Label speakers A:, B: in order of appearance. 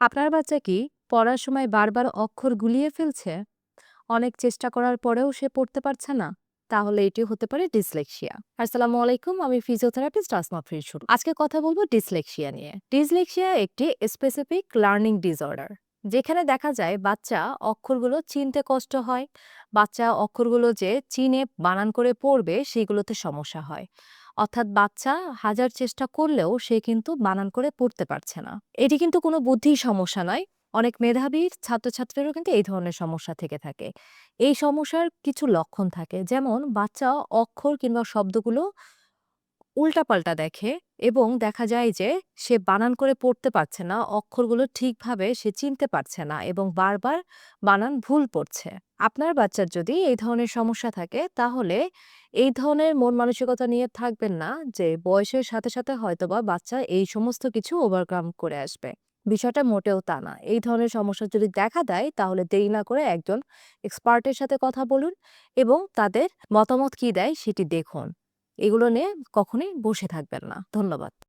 A: আপনার বাচ্চা কি পড়ার সময় বারবার অক্ষর গুলিয়ে ফেলছে? অনেক চেষ্টা করার পরেও সে পড়তে পারছে না? তাহলে এটি হতে পারে ডিসলেক্সিয়া। আসসালামু আলাইকুম, আমি ফিজিওথেরাপিস্ট আসমা শুরু। আজকে কথা বলবো ডিসলেক্সিয়া নিয়ে। ডিসলেক্সিয়া একটি স্পেসিফিক লার্নিং ডিসঅর্ডার, যেখানে দেখা যায় বাচ্চা অক্ষরগুলো চিনতে কষ্ট হয়, বাচ্চা অক্ষরগুলো যে চিনে বানান করে পড়বে সেগুলোতে সমস্যা হয়। অর্থাৎ বাচ্চা হাজার চেষ্টা করলেও সে কিন্তু বানান করে পড়তে পারছে না। এটি কিন্তু কোনো বুদ্ধির সমস্যা নয়। অনেক মেধাবী ছাত্রছাত্রীরও কিন্তু এই ধরনের সমস্যা থেকে থাকে। এই সমস্যার কিছু লক্ষণ থাকে, যেমন বাচ্চা অক্ষর কিংবা শব্দগুলো উল্টাপাল্টা দেখে এবং দেখা যায় যে সে বানান করে পড়তে পারছে না, অক্ষরগুলো ঠিকভাবে সে চিনতে পারছে না এবং বারবার বানান ভুল পড়ছে। আপনার বাচ্চার যদি এই ধরনের সমস্যা থাকে, তাহলে এই ধরনের মন মানসিকতা নিয়ে থাকবেন না যে বয়সের সাথে সাথে হয়তোবা বাচ্চা এই সমস্ত কিছু ওভারকাম করে আসবে। বিষয়টা মোটেও তা না। এই ধরনের সমস্যা যদি দেখা দেয়, তাহলে দেরি না করে একজন এক্সপার্টের সাথে কথা বলুন এবং তাদের মতামত কি দেয় সেটি দেখুন। এগুলো নিয়ে কখনোই বসে থাকবেন না। ধন্যবাদ।